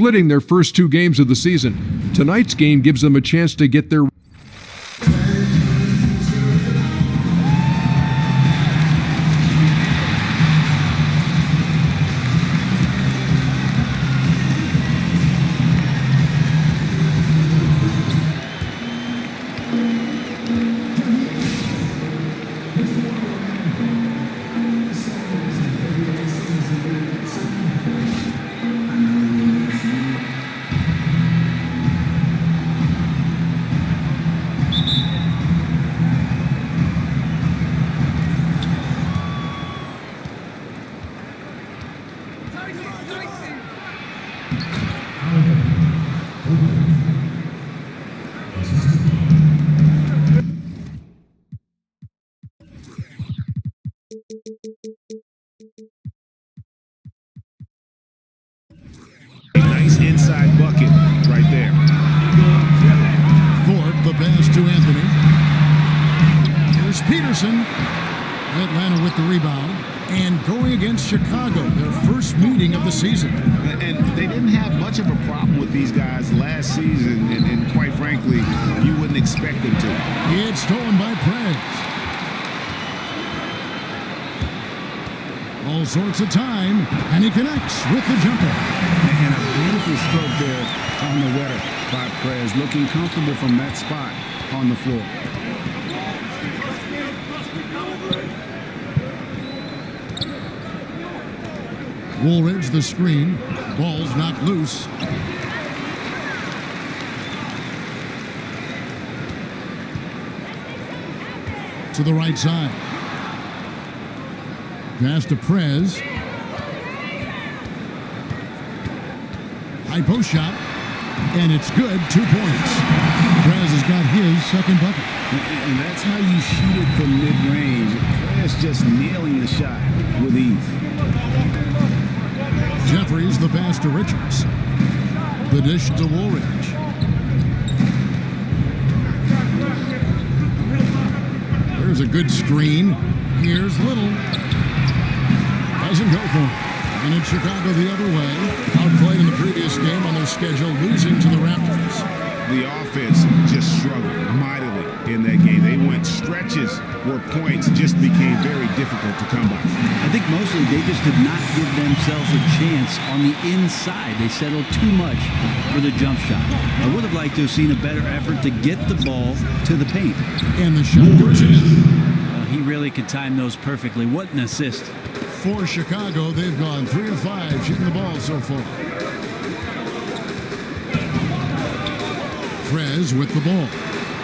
splitting their first 2 games of the season. Tonight's game gives them a chance to get their nice inside bucket right there. Ford, the pass to Anthony. Here's Peterson. Atlanta with the rebound. And going against Chicago, their first meeting of the season. And they didn't have much of a problem with these guys last season, and quite frankly, you wouldn't expect them to. It's stolen by Prez. All sorts of time, and he connects with the jumper. And a beautiful stroke there on the wetter by Prez, looking comfortable from that spot on the floor. Woolridge the screen. Ball's knocked loose. To the right side. Pass to Prez. High post shot. And it's good. 2 points. Prez has got his second bucket. And that's how you shoot it from mid-range. Prez just nailing the shot with ease. Jeffries the pass to Richards. The dish to Woolridge. There's a good screen. Here's Little. Doesn't go for it. And it's Chicago the other way. Outplayed in the previous game on their schedule, losing to the Raptors. The offense just struggled mightily in that game. They went stretches where points just became very difficult to come by. I think mostly they just did not give themselves a chance on the inside. They settled too much for the jump shot. I would have liked to have seen a better effort to get the ball to the paint. And the shot goes in. He really can time those perfectly. What an assist. For Chicago, they've gone 3 of 5 shooting the ball so far. Prez with the ball.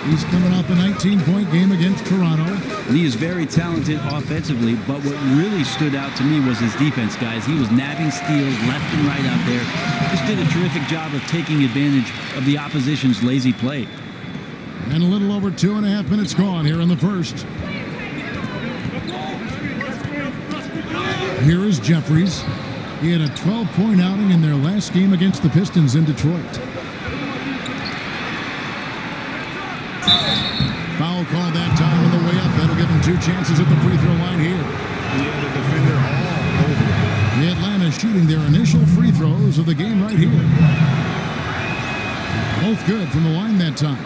He's coming off a 19-point game against Toronto. And he is very talented offensively, but what really stood out to me was his defense, guys. He was nabbing steals left and right out there. Just did a terrific job of taking advantage of the opposition's lazy play. And a little over 2.5 minutes gone here in the first. Here is Jeffries. He had a 12-point outing in their last game against the Pistons in Detroit. Foul call that time on the way up. That'll give him 2 chances at the free throw line here. Yeah, the defender all over it. The Atlanta shooting their initial free throws of the game right here. Both good from the line that time.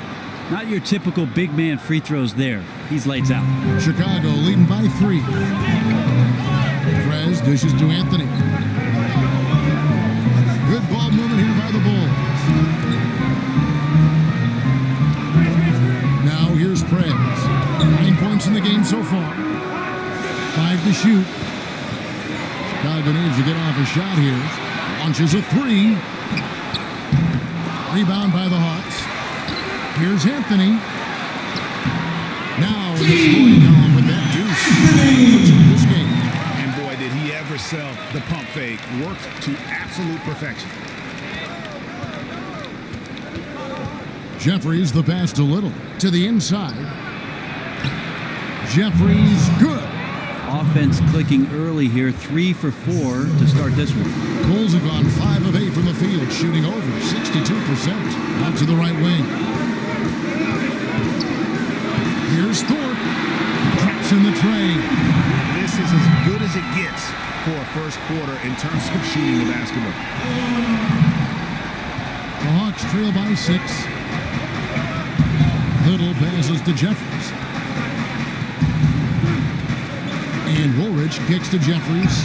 Not your typical big man free throws there. He's lights out. Chicago leading by 3. Prez dishes to Anthony. Good ball movement here by the Bulls. Now here's Prez. 9 points in the game so far. 5 to shoot. Chicago needs to get off a shot here. Launches a 3. Rebound by the Hawks. Here's Anthony. Now in the scoring column with that deuce. This game. And boy, did he ever sell the pump fake. Worked to absolute perfection. Jeffries the pass to Little. To the inside. Jeffries good. Offense clicking early here. 3 for 4 to start this one. Bulls have gone 5 of 8 from the field, shooting over 62%. Out to the right wing. Here's Thorpe. Traps in the tray. This is as good as it gets for a first quarter in terms of shooting the basketball. Hawks trail by 6. Little passes to Jeffries. And Woolridge kicks to Jeffries.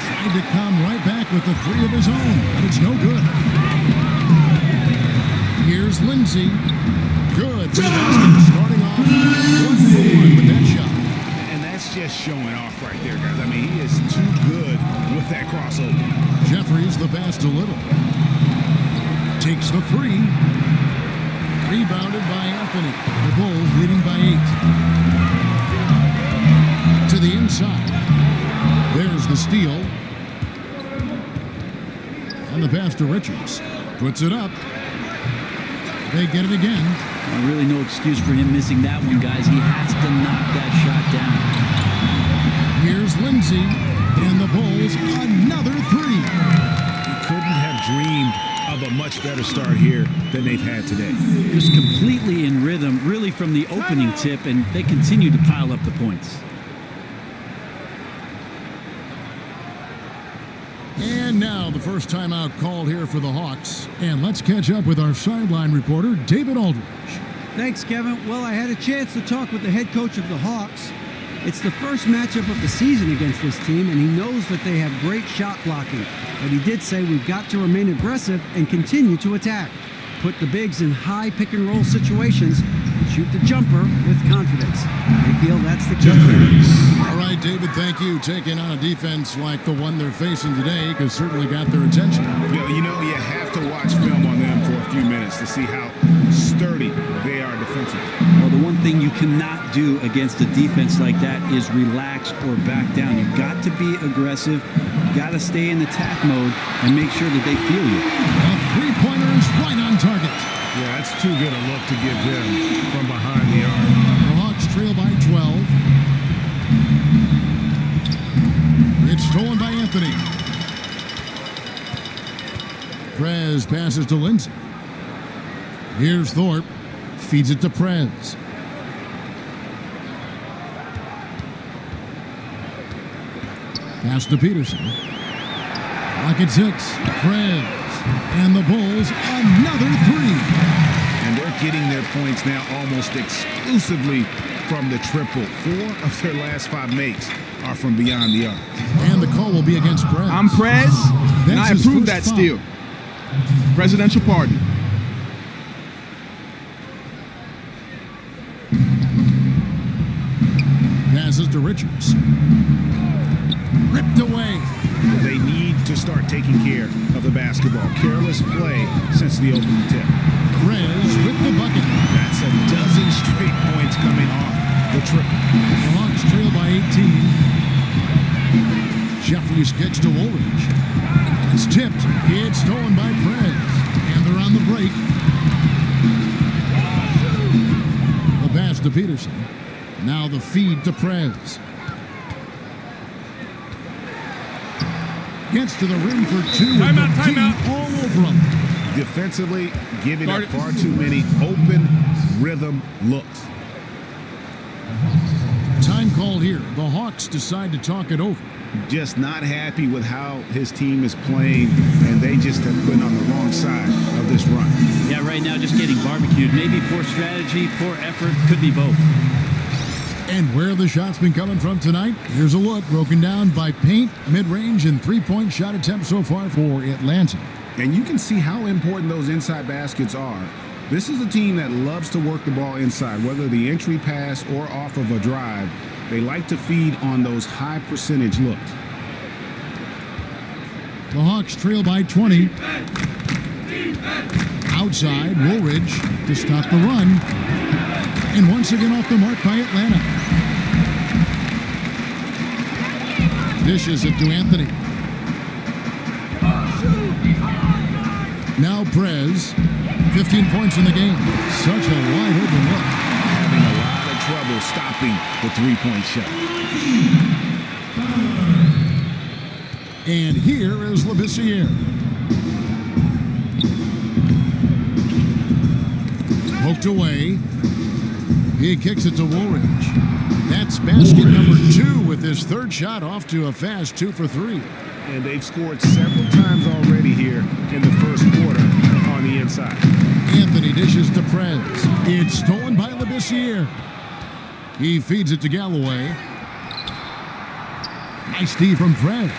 Tried to come right back with the 3 of his own, but it's no good. Here's Lindsay. Good for the basket, starting off 1-for-1 with that shot. And that's just showing off right there, guys. I mean, he is too good with that crossover. Jeffries the pass to Little. Takes the 3. Rebounded by Anthony. The Bulls leading by 8. To the inside. There's the steal. And the pass to Richards. Puts it up. They get it again. Really no excuse for him missing that one, guys. He has to knock that shot down. Here's Lindsay. And the Bulls, another 3. You couldn't have dreamed of a much better start here than they've had today. Just completely in rhythm, really from the opening tip, and they continue to pile up the points. And now the first timeout called here for the Hawks. And let's catch up with our sideline reporter, David Aldridge. Thanks, Kevin. Well, I had a chance to talk with the head coach of the Hawks. It's the first matchup of the season against this team, and he knows that they have great shot blocking. But he did say we've got to remain aggressive and continue to attack. Put the bigs in high pick-and-roll situations and shoot the jumper with confidence. They feel that's the key. All right, David, thank you. Taking on a defense like the one they're facing today has certainly got their attention. You know, you have to watch film on them for a few minutes to see how sturdy they are defensively. Well, the one thing you cannot do against a defense like that is relax or back down. You've got to be aggressive. You've got to stay in attack mode and make sure that they feel you. A three-pointer is right on target. Yeah, that's too good a look to give them from behind the arc. The Hawks trail by 12. It's stolen by Anthony. Prez passes to Lindsay. Here's Thorpe. Feeds it to Prez. Pass to Peterson. Clock at 6. Prez. And the Bulls, another 3. And they're getting their points now almost exclusively from the triple. 4 of their last 5 makes are from beyond the arc. And the call will be against Prez. I'm Prez, and I That's his approve first that foul. steal. Presidential pardon. Passes to Richards. Ripped away. They need to start taking care of the basketball. Careless play since the opening tip. Prez with the bucket. That's a dozen straight points coming off the triple. The Hawks trail by 18. Jeffries kicks to Woolridge. It's tipped. It's stolen by Prez. And they're on the break. The pass to Peterson. Now the feed to Prez. Gets to the rim for 2. Timeout. All over him. Defensively, giving up far too many open rhythm looks. Time called here. The Hawks decide to talk it over. Just not happy with how his team is playing, and they just have been on the wrong side of this run. Yeah, right now just getting barbecued. Maybe poor strategy, poor effort, could be both. And where the shots been coming from tonight? Here's a look broken down by paint, mid-range, and three-point shot attempts so far for Atlanta. And you can see how important those inside baskets are. This is a team that loves to work the ball inside, whether the entry pass or off of a drive. They like to feed on those high percentage looks. The Hawks trail by 20. Outside, Woolridge to stop the run. And once again off the mark by Atlanta. Dishes it to Anthony. Now Prez. 15 points in the game. Such a wide open look. Having a lot of trouble stopping the three-point shot. And here is Labissiere. Poked away. He kicks it to Woolridge. That's basket number 2 with his third shot off to a fast 2 for 3. And they've scored several times already here in the first quarter. here. He feeds it to Galloway. Nice D from Prez.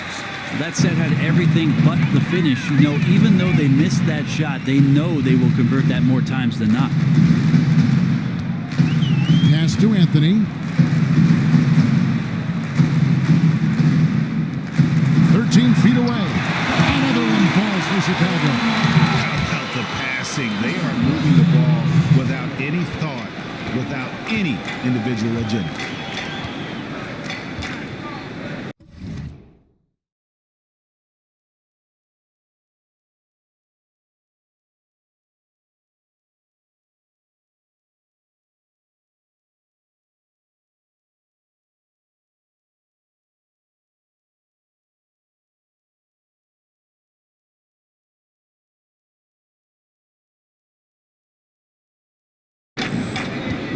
That set had everything but the finish. You know, even though they missed that shot, they know they will convert that more times than not. Pass to Anthony. 13 feet away. Another one falls for Chicago. How about the passing? They are moving the ball without any thought, without any individual agenda.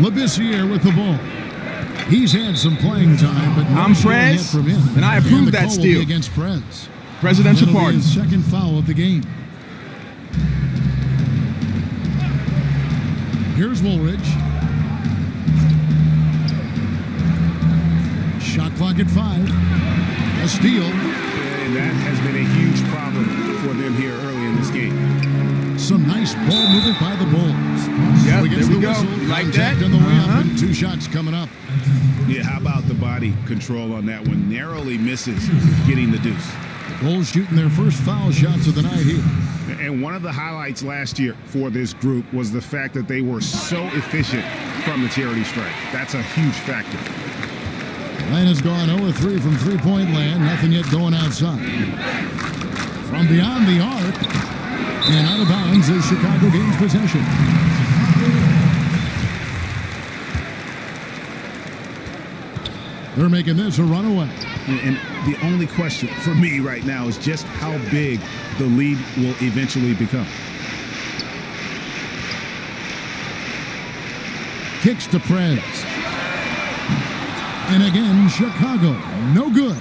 Labissiere with the ball. He's had some playing time, but no I'm steal yet Prez, from him. and I approve the that call will be steal. against Prez. Presidential That'll be pardon. his second foul of the game. Here's Woolridge. Shot clock at 5. A steal. And that has been a huge problem for them here early in this game. Some nice ball movement by the Bulls. Yep, So against there we the go. whistle, You like contact that? on the way up, Uh-huh. and 2 shots coming up. Yeah, how about the body control on that one? Narrowly misses getting the deuce. The Bulls shooting their first foul shots of the night here. And one of the highlights last year for this group was the fact that they were so efficient from the charity stripe. That's a huge factor. Lane has gone 0-3 from three-point land. Nothing yet going outside. From beyond the arc and out of bounds as Chicago gains possession. They're making this a runaway. And the only question for me right now is just how big the lead will eventually become. Kicks to Prez. And again, Chicago, no good.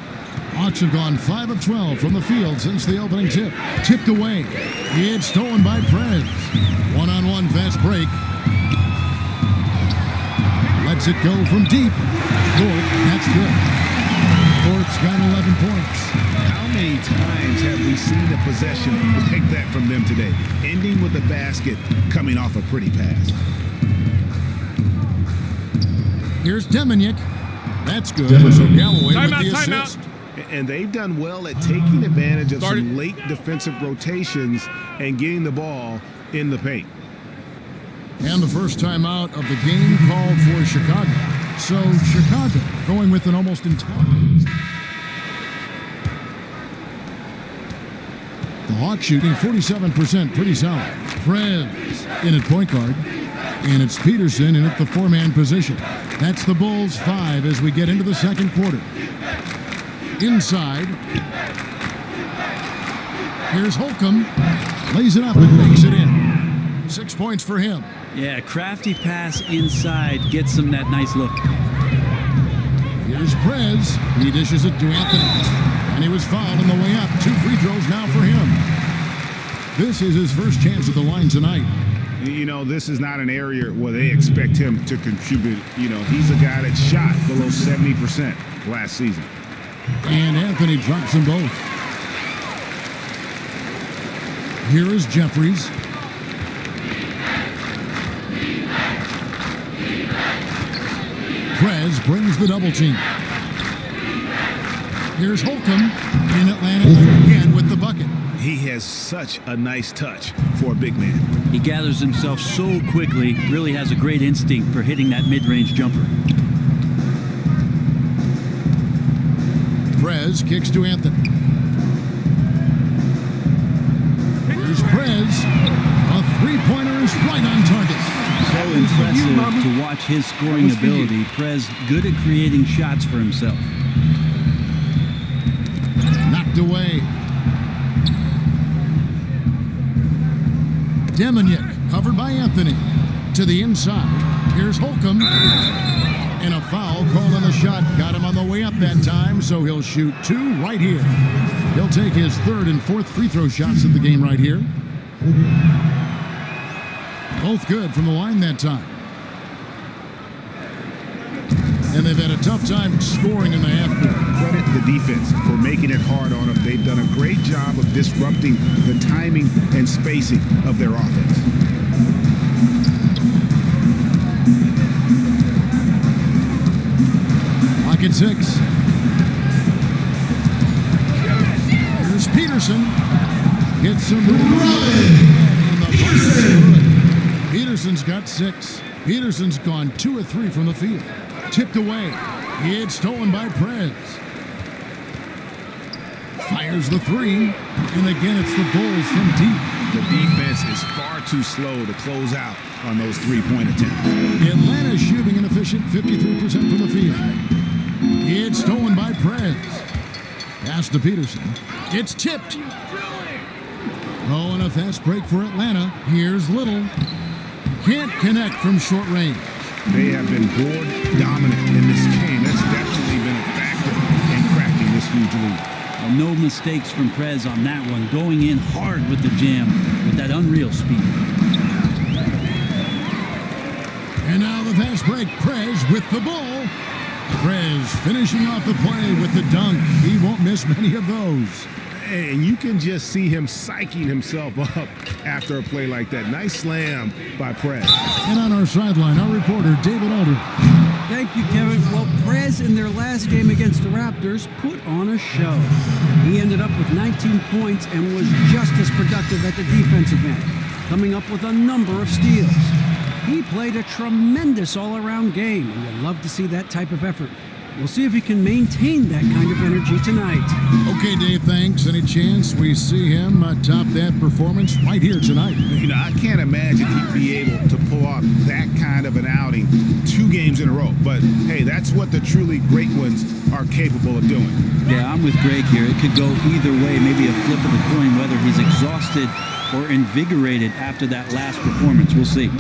Hawks have gone 5 of 12 from the field since the opening tip. Tipped away. It's stolen by Prez. One-on-one fast break. Lets it go from deep. Fort, that's good. Fort's got 11 points. How many times have we seen a possession like that from them today? Ending with a basket, coming off a pretty pass. Here's Demonic. That's good. So Galloway with the assist. And they've done well at taking advantage of some late defensive rotations and getting the ball in the paint. And the first time out of the game called for Chicago. So Chicago going with an almost entire. The Hawks shooting 47%, pretty solid. Prez in at point guard. And it's Peterson in at the 4-man position. That's the Bulls 5 as we get into the second quarter. Inside. Here's Holcomb. Lays it up and makes it in. 6 points for him. Yeah, crafty pass inside gets him that nice look. Here's Prez. He dishes it to Anthony. And he was fouled on the way up. 2 free throws now for him. This is his first chance at the line tonight. You know, this is not an area where they expect him to contribute. You know, he's a guy that shot below 70% last season. And Anthony drops them both. Here is Jeffries. Prez brings the double team. Here's Holcomb in Atlanta again with the bucket. He has such a nice touch for a big man. He gathers himself so quickly, really has a great instinct for hitting that mid-range jumper. Prez kicks to Anthony. Here's Prez. A three-pointer is right on target. So impressive to watch his scoring ability. Prez good at creating shots for himself. Knocked away. Demonic covered by Anthony. To the inside. Here's Holcomb. And a foul called on the shot. Got him on the way up that time, so he'll shoot 2 right here. He'll take his 3rd and 4th free throw shots of the game right here. Both good from the line that time. and they've had a tough time scoring in the half court. Credit the defense for making it hard on them. They've done a great job of disrupting the timing and spacing of their offense. Lock at 6. Here's Peterson. Gets some on the bus. Peterson's got 6. Peterson's gone 2 of 3 from the field. Tipped away. It's stolen by Prez. Fires the 3. And again, it's the Bulls from deep. The defense is far too slow to close out on those three-point attempts. Atlanta shooting an efficient 53% from the field. It's stolen by Prez. Pass to Peterson. It's tipped. Oh, and a fast break for Atlanta. Here's Little. Can't connect from short range. They have been board dominant in this game. That's definitely been a factor in crafting this huge lead. Well, no mistakes from Prez on that one. Going in hard with the jam with that unreal speed. And now the fast break. Prez with the ball. Prez finishing off the play with the dunk. He won't miss many of those. And you can just see him psyching himself up after a play like that. Nice slam by Prez. And on our sideline, our reporter, David Aldridge. Thank you, Kevin. Well, Prez in their last game against the Raptors put on a show. He ended up with 19 points and was just as productive at the defensive end, coming up with a number of steals. He played a tremendous all-around game, and you'd love to see that type of effort. We'll see if he can maintain that kind of energy tonight. Okay, Dave, thanks. Any chance we see him top that performance right here tonight? You know, I can't imagine he'd be able to pull off that kind of an outing 2 games in a row. But, hey, that's what the truly great ones are capable of doing. Yeah, I'm with Greg here. It could go either way, maybe a flip of the coin, whether he's exhausted or invigorated after that last performance. We'll see.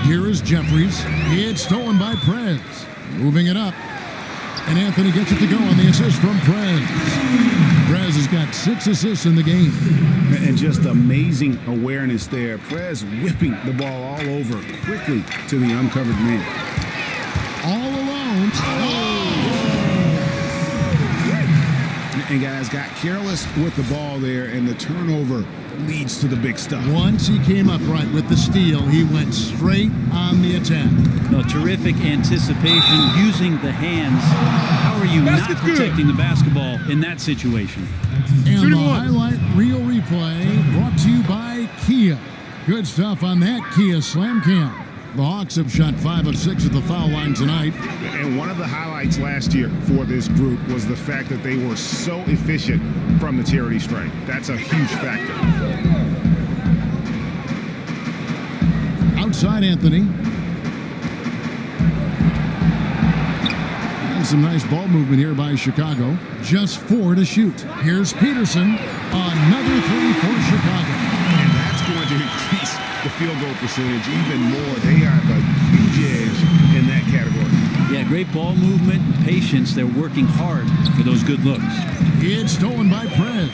Here is Jeffries. It's stolen by Prez. Moving it up. And Anthony gets it to go on the assist from Prez. Prez has got 6 assists in the game. And just amazing awareness there. Prez whipping the ball all over quickly to the uncovered man. All alone. And guys got careless with the ball there, and the turnover leads to the big stuff. Once he came up right with the steal, he went straight on the attack. No, terrific anticipation, using the hands. How are you not protecting the basketball in that situation? And the highlight reel replay brought to you by Kia. Good stuff on that Kia Slam Cam. The Hawks have shot 5 of 6 at the foul line tonight. And one of the highlights last year for this group was the fact that they were so efficient from the charity stripe. That's a huge factor. Outside Anthony. And some nice ball movement here by Chicago. Just 4 to shoot. Here's Peterson. Another 3 for Chicago. And that's going to increase the field goal percentage even more. They have a huge edge in that category. Yeah, great ball movement, patience. They're working hard for those good looks. It's stolen by Prez.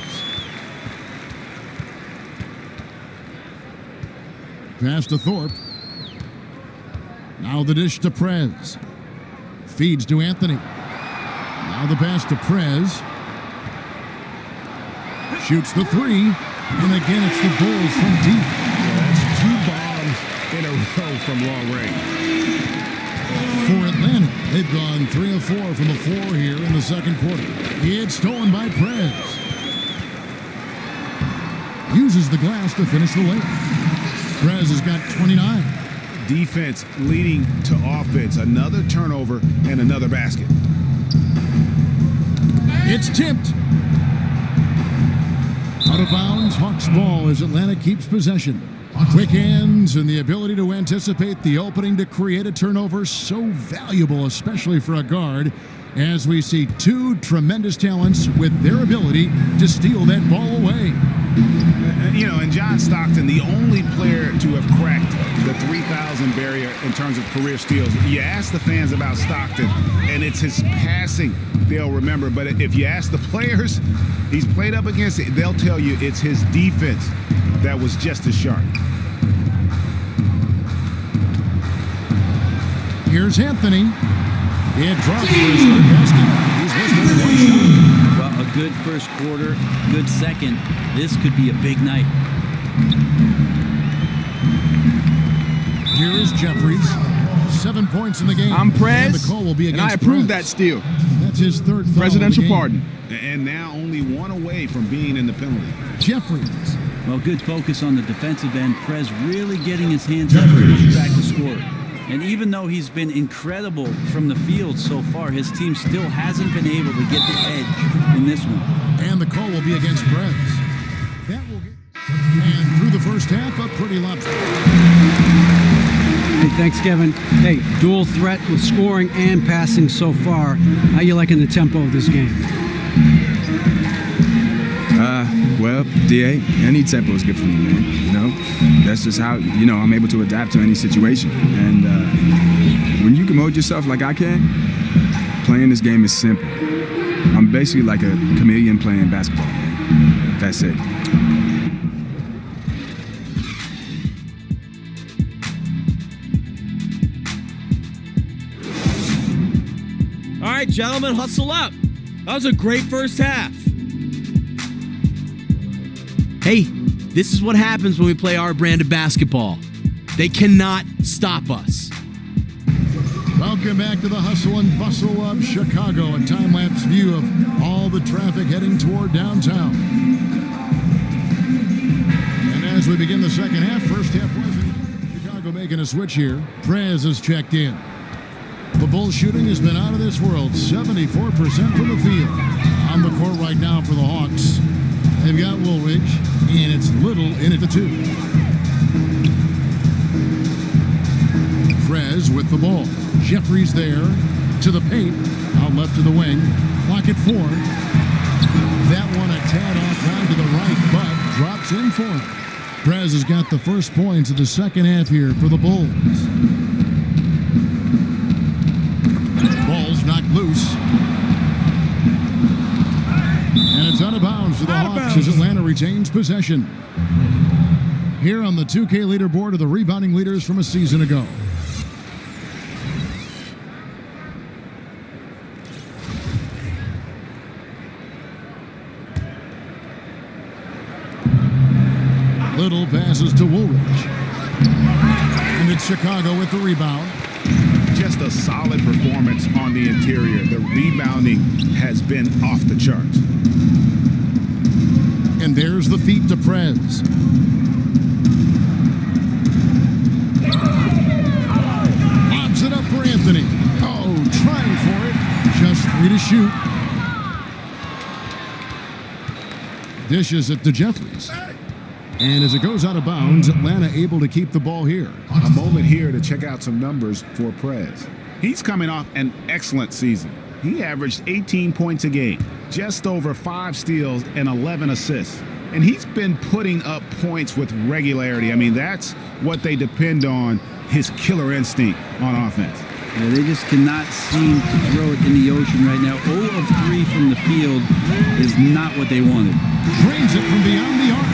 Pass to Thorpe. Now the dish to Prez. Feeds to Anthony. Now the pass to Prez. Shoots the 3. And again, it's the Bulls from deep. That's 2 bombs in a row from long range. For Atlanta, they've gone 3 of 4 from the floor here in the second quarter. It's stolen by Prez. Uses the glass to finish the layup. Prez has got 29. Defense leading to offense. Another turnover and another basket. It's tipped. Out of bounds, Hawks ball as Atlanta keeps possession. Quick hands and the ability to anticipate the opening to create a turnover, so valuable, especially for a guard, as we see 2 tremendous talents with their ability to steal that ball away. You know, and John Stockton, the only player to have cracked the 3,000 barrier in terms of career steals. You ask the fans about Stockton, and it's his passing they'll remember. But if you ask the players he's played up against, they'll tell you it's his defense that was just as sharp. Here's Anthony. It drops for his third basket. He's missed only one shot. Well, a good first quarter, good second. This could be a big night. Here is Jeffries. 7 points in the game. I'm Prez, And the call will be and against I approve Prez. that steal. That's his third foul Presidential of the game. pardon. And now only one away from being in the penalty. Jeffries. Well, good focus on the defensive end. Prez really getting his hands up to push back the score. And even though he's been incredible from the field so far, his team still hasn't been able to get the edge in this one. And the call will be against Prez. That will get... And through the first half, a pretty lopsided. Hey, thanks, Kevin. Hey, dual threat with scoring and passing so far. How you liking the tempo of this game? Well, DA, any tempo is good for me, man. You know, that's just how, I'm able to adapt to any situation. And when you can mold yourself like I can, playing this game is simple. I'm basically like a chameleon playing basketball, man. That's it. All right, gentlemen, hustle up. That was a great first half. Hey, this is what happens when we play our brand of basketball. They cannot stop us. Welcome back to the hustle and bustle of Chicago, a time-lapse view of all the traffic heading toward downtown. And as we begin the second half, first half wasn't. Chicago making a switch here. Prez has checked in. The Bulls shooting has been out of this world, 74% from the field. On the court right now for the Hawks. They've got Woolridge, and it's Little in at the 2. Prez with the ball. Jeffries there to the paint. Out left to the wing. Clock at 4. That one a tad off down to the right, but drops in for him. Prez has got the first points of the second half here for the Bulls. Ball's knocked loose. And it's out of bounds for the Hawks as Atlanta retains possession. Here on the 2K leaderboard are the rebounding leaders from a season ago. Little passes to Woolridge. And it's Chicago with the rebound. Just a solid performance on the interior. The rebounding has been off the charts. And there's the feed to Prez. Lobs it up for Anthony. Oh, trying for it. Just 3 to shoot. Dishes it to Jeffries. And as it goes out of bounds, Atlanta able to keep the ball here. A moment here to check out some numbers for Prez. He's coming off an excellent season. He averaged 18 points a game, just over 5 steals and 11 assists. And he's been putting up points with regularity. I mean, that's what they depend on, his killer instinct on offense. Yeah, they just cannot seem to throw it in the ocean right now. 0 of 3 from the field is not what they wanted. Drains it from beyond the arc.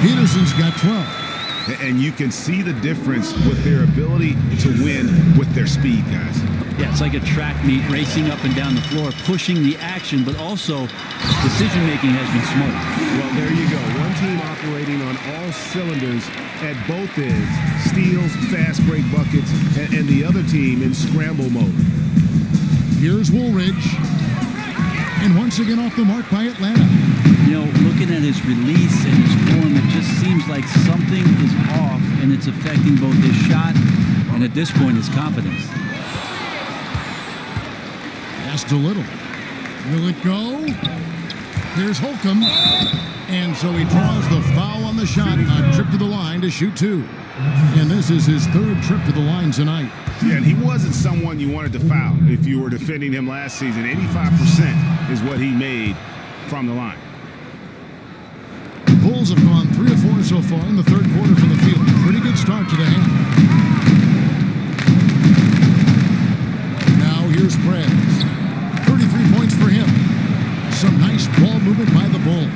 Peterson's got 12. And you can see the difference with their ability to win with their speed, guys. Yeah, it's like a track meet, racing up and down the floor, pushing the action, but also decision-making has been smart. Well, there you go. One team operating on all cylinders at both ends. Steals, fast break buckets, and the other team in scramble mode. Here's Woolridge. And once again off the mark by Atlanta. You know, looking at his release and his form, it just seems like something is off, and it's affecting both his shot and, at this point, his confidence. Pass to Little. Will it go? Here's Holcomb. And so he draws the foul on the shot. A trip to the line to shoot 2. And this is his 3rd trip to the line tonight. Yeah, and he wasn't someone you wanted to foul if you were defending him last season. 85% is what he made from the line. The Bulls have gone 3 of 4 so far in the 3rd quarter from the field. Pretty good start to the half. Now here's Prez. 33 points for him. Some nice ball movement by the Bulls.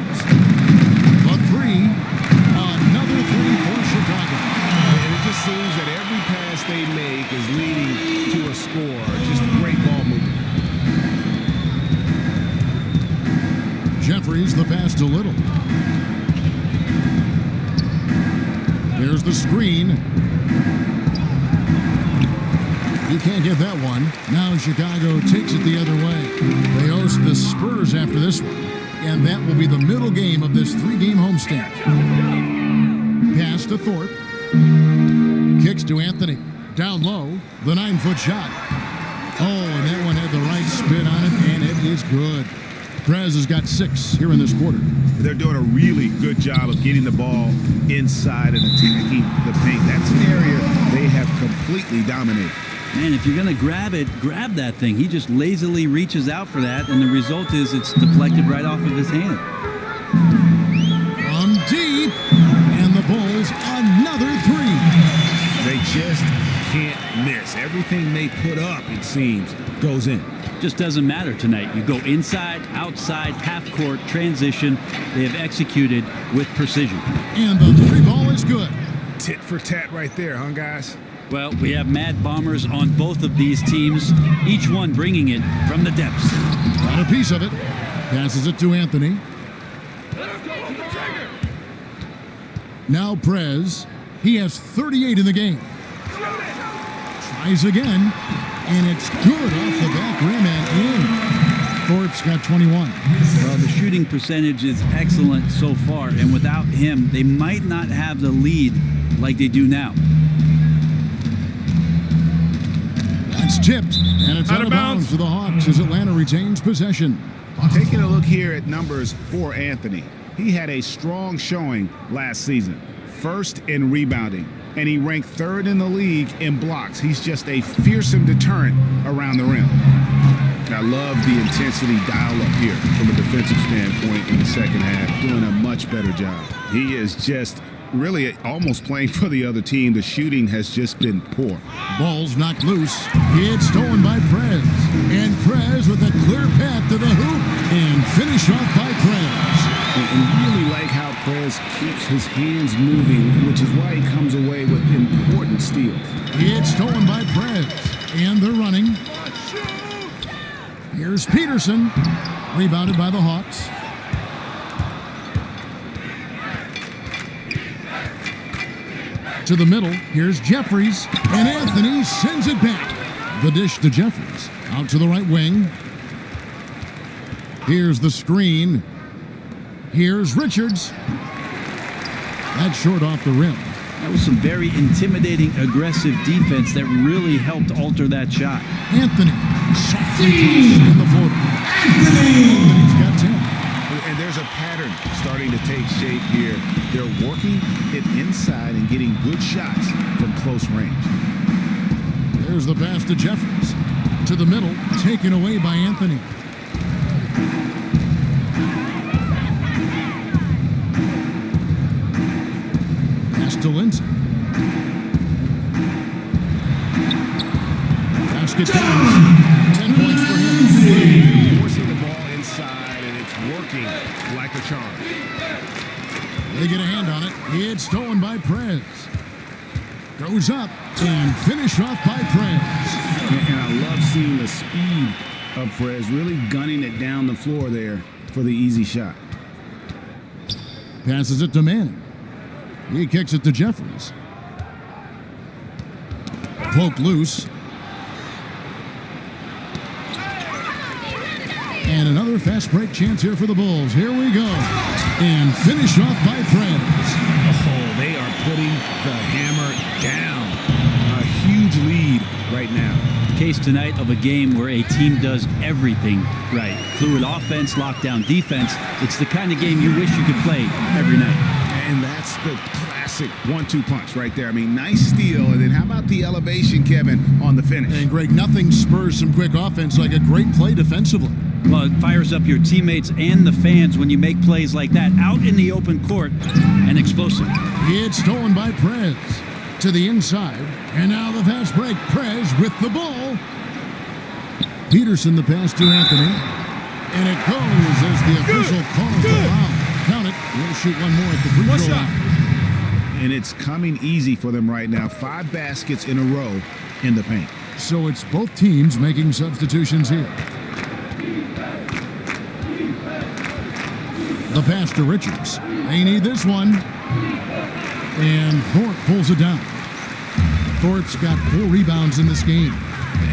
A 3. Another 3 for Chicago. And it just seems that every pass they make is leading to a Jeffries, the pass to Little. Here's the screen. He can't get that one. Now Chicago takes it the other way. They host the Spurs after this one, and that will be the middle game of this 3-game homestand. Pass to Thorpe. Kicks to Anthony. Down low, the 9-foot shot. Oh, and that one had the right spin on it, and it is good. Prez has got 6 here in this quarter. They're doing a really good job of getting the ball inside and attacking the paint. That's an area they have completely dominated. Man, if you're going to grab it, grab that thing. He just lazily reaches out for that, and the result is it's deflected right off of his hand. From deep, and the Bulls another 3. They just can't miss. Everything they put up, it seems, goes in. Just doesn't matter tonight. You go inside, outside, half court, transition. They have executed with precision. And the 3 ball is good. Tit for tat right there, huh, guys? Well, we have mad bombers on both of these teams, each one bringing it from the depths. Got a piece of it. Passes it to Anthony. Now Prez. He has 38 in the game. Tries again, and it's good off the back rim and in. Thorpe's got 21. Well, the shooting percentage is excellent so far, and without him, they might not have the lead like they do now. That's tipped, and it's out of bounds to the Hawks as Atlanta retains possession. Taking a look here at numbers for Anthony. He had a strong showing last season. First in rebounding, and he ranked 3rd in the league in blocks. He's just a fearsome deterrent around the rim. I love the intensity dial up here from a defensive standpoint in the second half, doing a much better job. He is just really almost playing for the other team. The shooting has just been poor. Ball's knocked loose. It's stolen by Prez. And Prez with a clear path to the hoop. And finish off by Prez. And really like how Prez keeps his hands moving, which is why he comes away with important steals. It's stolen by Prez. And they're running. Here's Peterson. Rebounded by the Hawks. To the middle, here's Jeffries, and Anthony sends it back. The dish to Jeffries, out to the right wing. Here's the screen. Here's Richards. That's short off the rim. That was some very intimidating, aggressive defense that really helped alter that shot. Anthony, softly in the floater. Anthony's got 10. And there's a pattern starting to take shape here. They're working it inside and getting good shots from close range. There's the pass to Jeffries. To the middle, taken away by Anthony. Pass to Lindsay. Basket down. 10 points for him. Forcing the ball inside, and it's working like a charm. They get a hand on it. It's stolen by Prez. Goes up and finished off by Prez. And I love seeing the speed of Prez really gunning it down the floor there for the easy shot. Passes it to Manning. He kicks it to Jeffries. Poke loose. And another fast break chance here for the Bulls. Here we go. And finish off by Prez. Oh, they are putting the hammer down. A huge lead right now. Case tonight of a game where a team does everything right. Fluid offense, lockdown defense. It's the kind of game you wish you could play every night. And that's the classic 1-2 punch right there. I mean, nice steal. And then how about the elevation, Kevin, on the finish? And Greg, nothing spurs some quick offense like a great play defensively. Well, it fires up your teammates and the fans when you make plays like that out in the open court and explosive. It's stolen by Prez to the inside. And now the fast break. Prez with the ball. Peterson the pass to Anthony. And it goes as the official calls the foul. Count it. We'll shoot one more at the free throw line. And it's coming easy for them right now. 5 baskets in a row in the paint. So it's both teams making substitutions here. The pass to Richards. They need this one. And Thorpe pulls it down. Thorpe's got 4 rebounds in this game.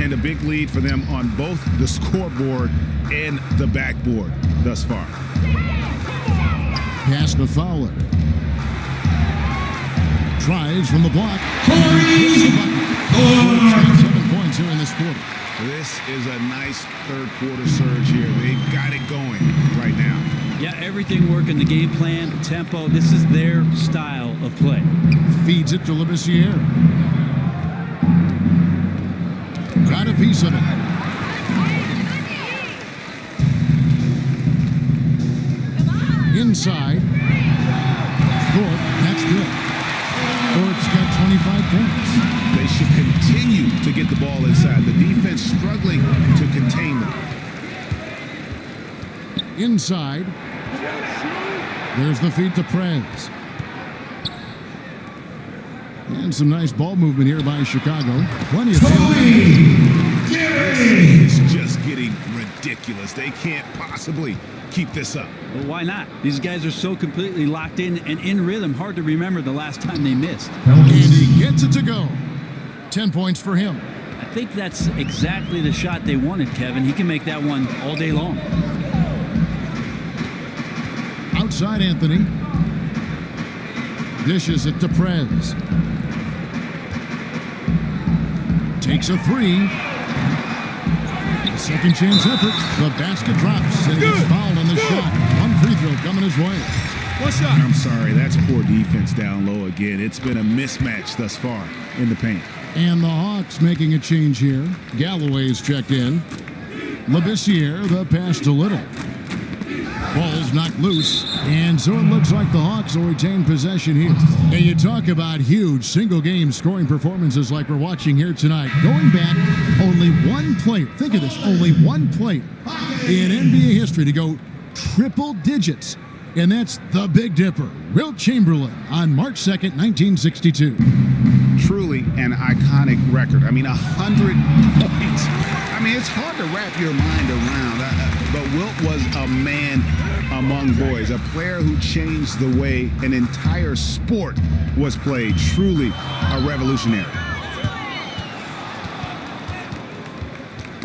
And a big lead for them on both the scoreboard and the backboard thus far. Pass to Fowler. Tries from the block. 7 points here in this quarter. This is a nice third quarter surge here. They've got it going right now. Yeah, everything working, the game plan, the tempo. This is their style of play. Feeds it to Labissiere. Got a piece of it. Inside. Thorpe, that's good. Thorpe's got 25 points. They should continue to get the ball inside. The defense struggling to contain them. Inside. There's the feed to Prez. And some nice ball movement here by Chicago. Plenty of This is just getting ridiculous. They can't possibly keep this up. Well, why not? These guys are so completely locked in and in rhythm. Hard to remember the last time they missed. And he gets it to go. 10 points for him. I think that's exactly the shot they wanted, Kevin. He can make that one all day long. Outside Anthony. Dishes it to Prez. Takes a 3. Second chance effort. The basket drops and gets fouled on the shot. One free throw coming his way. What's up? I'm sorry, that's poor defense down low again. It's been a mismatch thus far in the paint. And the Hawks making a change here. Galloway's checked in. Labissiere, the pass to Little. Ball's knocked loose, and so it looks like the Hawks will retain possession here. And you talk about huge single-game scoring performances like we're watching here tonight. Going back, only one player, think of this, only one player in NBA history to go triple digits, and that's the Big Dipper, Wilt Chamberlain, on March 2nd, 1962. Truly an iconic record. I mean, 100 points. I mean, it's hard to wrap your mind around. But Wilt was a man among boys, a player who changed the way an entire sport was played. Truly a revolutionary.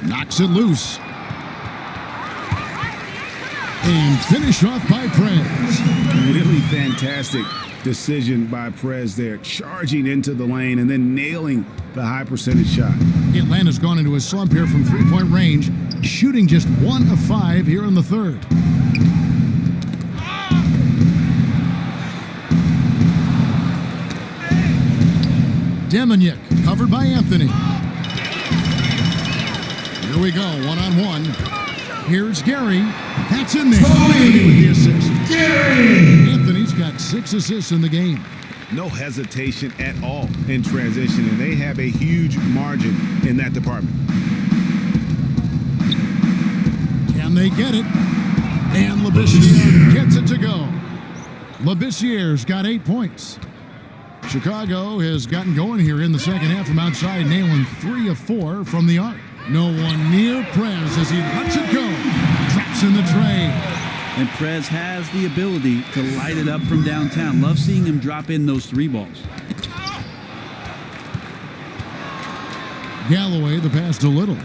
Knocks it loose. And finished off by Prez. Really fantastic decision by Prez there, charging into the lane and then nailing the high percentage shot. Atlanta's gone into a slump here from three-point range, shooting just 1 of 5 here in the third. Demonic covered by Anthony. Here we go, one-on-one. Here's Gary. That's in there. Anthony with the assist. Gary! Anthony's got 6 assists in the game. No hesitation at all in transition, and they have a huge margin in that department. Can they get it? And Labissiere gets it to go. Labissiere's got 8 points. Chicago has gotten going here in the second half from outside, nailing 3 of 4 from the arc. No one near Prez as he lets it go. Traps in the tray. And Prez has the ability to light it up from downtown. Love seeing him drop in those 3 balls. Galloway, the pass to Little.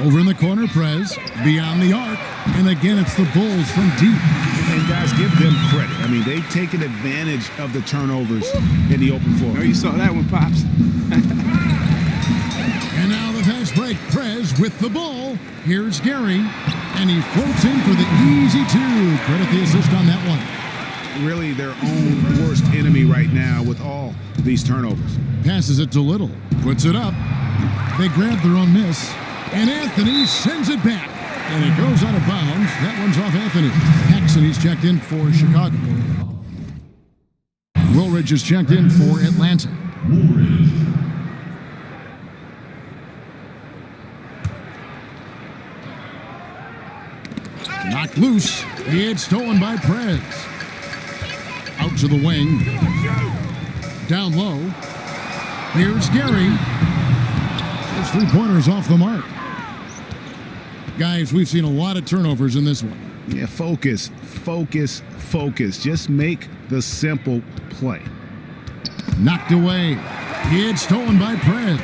Over in the corner, Prez, beyond the arc. And again, it's the Bulls from deep. And guys, give them credit. I mean, they've taken advantage of the turnovers in the open floor. Oh, you saw that one, Pops. And now the fast break. Prez with the ball. Here's Gary. And he floats in for the easy 2. Credit the assist on that one. Really their own worst enemy right now with all these turnovers. Passes it to Little. Puts it up. They grab their own miss. And Anthony sends it back. And it goes out of bounds. That one's off Anthony. Paxson, he's checked in for Chicago. Woolridge is checked in for Atlanta. Knocked loose. It's stolen by Prez. Out to the wing. Down low. Here's Gary. His 3-pointers off the mark. Guys, we've seen a lot of turnovers in this one. Yeah, focus, focus, focus. Just make the simple play. Knocked away. It's stolen by Prez.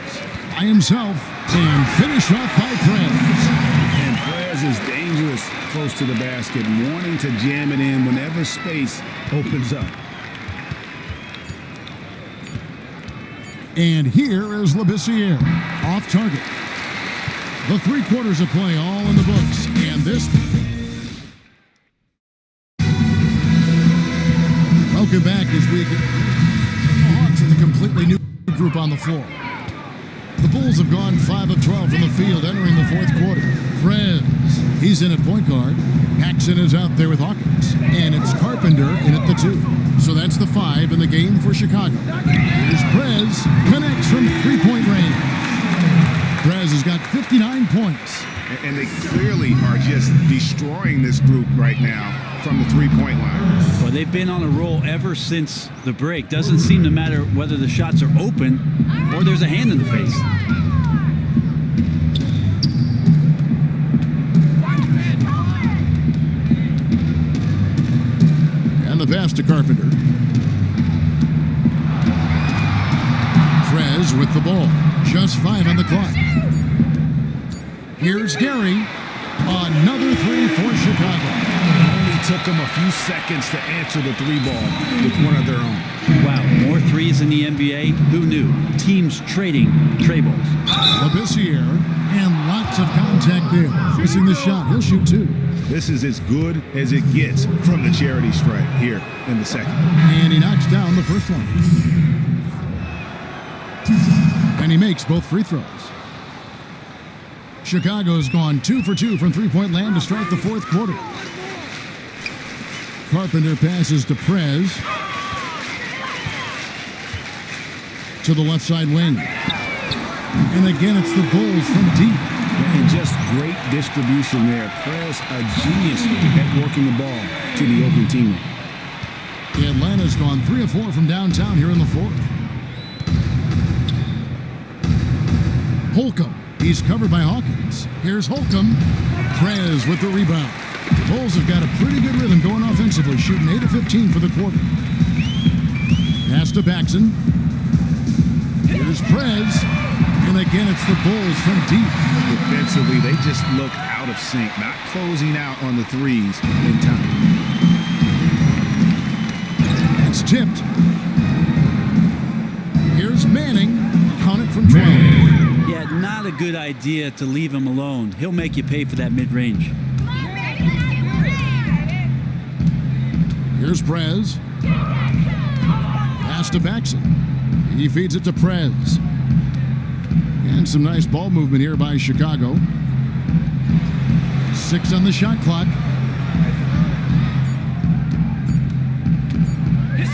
By himself. And finished off by Prez. And Prez is dangerous close to the basket, wanting to jam it in whenever space opens up. And here is Labissiere. Off target. The 3 quarters of play all in the books. And this... Welcome back as we get the Hawks with a completely new group on the floor. The Bulls have gone 5 of 12 from the field entering the 4th quarter. Prez, he's in at point guard. Paxson is out there with Hawkins. And it's Carpenter in at the 2. So that's the 5 in the game for Chicago. Here's Prez, connects from 3-point range. Prez has got 59 points. And they clearly are just destroying this group right now from the 3-point line. Well, they've been on a roll ever since the break. Doesn't seem to matter whether the shots are open or there's a hand in the face. And the pass to Carpenter. Prez with the ball. Just 5 on the clock. Here's Gary. Another 3 for Chicago. Only took them a few seconds to answer the 3 ball with one of their own. Wow, more threes in the NBA? Who knew? Teams trading tray balls. Labissiere, and lots of contact there. Missing the shot. He'll shoot 2. This is as good as it gets from the charity stripe here in the second. And he knocks down the first one. And he makes both free throws. Chicago's gone 2 for 2 from 3-point land to start the 4th quarter. Carpenter passes to Prez. To the left side wing. And again, it's the Bulls from deep. And just great distribution there. Prez, a genius at working the ball to the open teammate. Atlanta's gone 3 of 4 from downtown here in the 4th. Holcomb. He's covered by Hawkins. Here's Holcomb. Prez with the rebound. The Bulls have got a pretty good rhythm going offensively, shooting 8 of 15 for the quarter. Pass to Paxson. Here's Prez. And again, it's the Bulls from deep. Defensively, they just look out of sync, not closing out on the threes in time. It's tipped. Here's Manning. Count it from 12. Yeah, not a good idea to leave him alone. He'll make you pay for that mid-range. Here's Prez. Pass to Paxson. He feeds it to Prez. And some nice ball movement here by Chicago. 6 on the shot clock.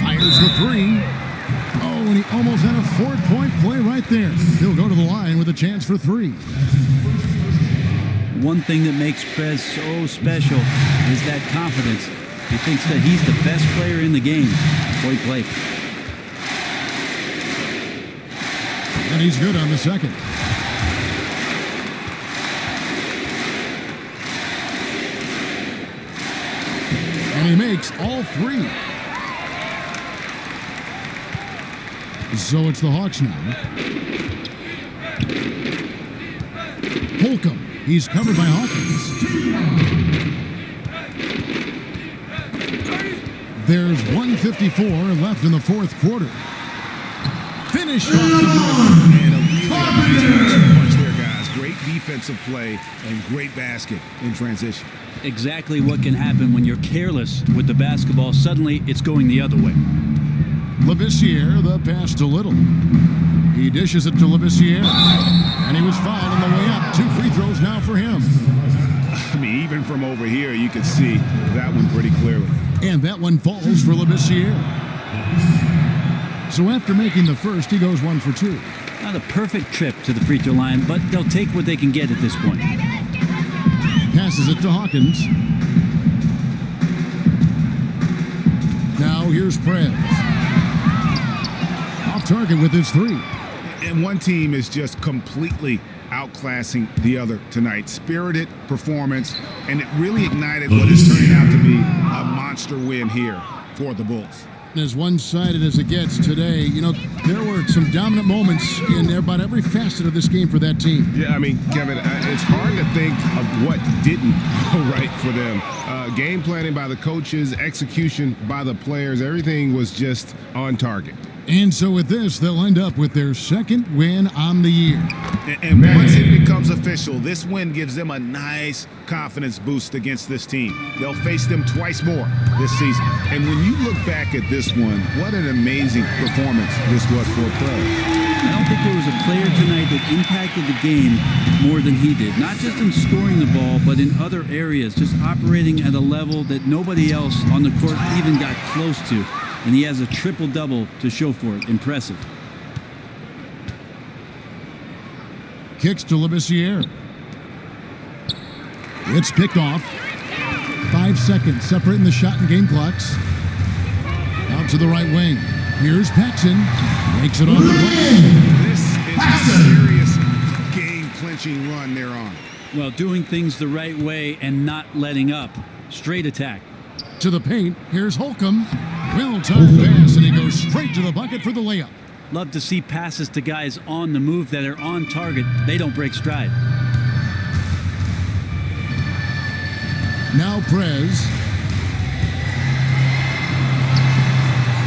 Fires the 3. Oh, and he almost had a 4-point play right there. He'll go to the line with a chance for 3. One thing that makes Prez so special is that confidence. He thinks that he's the best player in the game. Boy, play. And he's good on the second. And he makes all 3. So it's the Hawks now. Holcomb. He's covered by Hawkins. There's 1:54 left in the 4th quarter. Finish off the rim. And a really nice punch there, guys. Great defensive play and great basket in transition. Exactly what can happen when you're careless with the basketball. Suddenly, it's going the other way. Labissiere, the pass to Little. He dishes it to Labissiere. And he was fouled on the way up. 2 free throws now for him. I mean, even from over here, you can see that one pretty clearly. And that one falls for Labissiere. So after making the first, he goes 1 for 2. Not a perfect trip to the free throw line, but they'll take what they can get at this point. Passes it to Hawkins. Now here's Prez. Off target with his 3. And one team is just completely outclassing the other tonight. Spirited performance, and it really ignited what is turning out to be a monster win here for the Bulls. As one-sided as it gets today, you know, there were some dominant moments in about every facet of this game for that team. Yeah, I mean, Kevin, it's hard to think of what didn't go right for them. Game planning by the coaches, execution by the players, everything was just on target. And so with this, they'll end up with their second win on the year. And once it becomes official, this win gives them a nice confidence boost against this team. They'll face them twice more this season. And when you look back at this one, what an amazing performance this was for a player. I don't think there was a player tonight that impacted the game more than he did. Not just in scoring the ball, but in other areas, just operating at a level that nobody else on the court even got close to. And he has a triple-double to show for it. Impressive. Kicks to Labissiere. It's picked off. 5 seconds separating the shot and game clocks. Out to the right wing. Here's Paxson. Makes it off the play. This is a serious game-clinching run they're on. Well, doing things the right way and not letting up. Straight attack. To the paint. Here's Holcomb. Well-timed pass, and he goes straight to the bucket for the layup. Love to see passes to guys on the move that are on target. They don't break stride. Now Prez.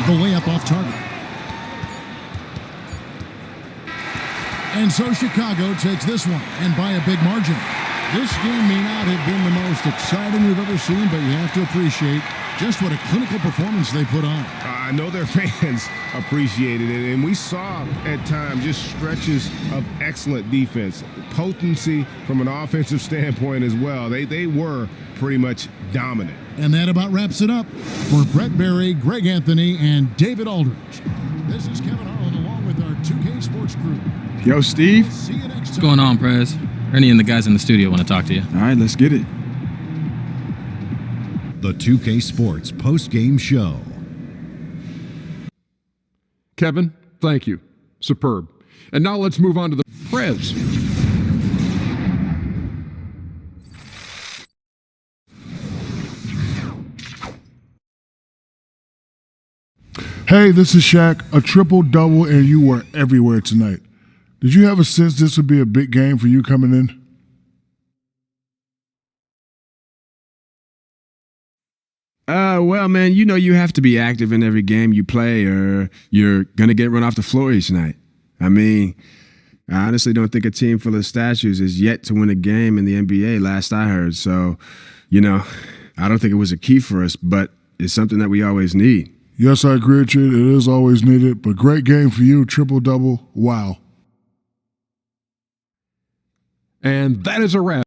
The layup off target. And so Chicago takes this one, and by a big margin. This game may not have been the most exciting we've ever seen, but you have to appreciate just what a clinical performance they put on. I know their fans appreciated it, and we saw at times just stretches of excellent defense, potency from an offensive standpoint as well. They were pretty much dominant. And that about wraps it up for Brett Berry, Greg Anthony, and David Aldridge. This is Kevin Harlan along with our 2K Sports crew. Yo, Steve. See you next time. What's going on, Prez? Ernie and the guys in the studio want to talk to you. All right, let's get it. The 2K Sports post-game show. Kevin, thank you. Superb. And now let's move on to the Prez. Hey, this is Shaq, a triple-double, and you were everywhere tonight. Did you have a sense this would be a big game for you coming in? Well, man, you know you have to be active in every game you play or you're going to get run off the floor each night. I mean, I honestly don't think a team full of statues is yet to win a game in the NBA, last I heard. So, you know, I don't think it was a key for us, but it's something that we always need. Yes, I agree with you. It is always needed, but great game for you, triple-double. Wow. And that is a wrap.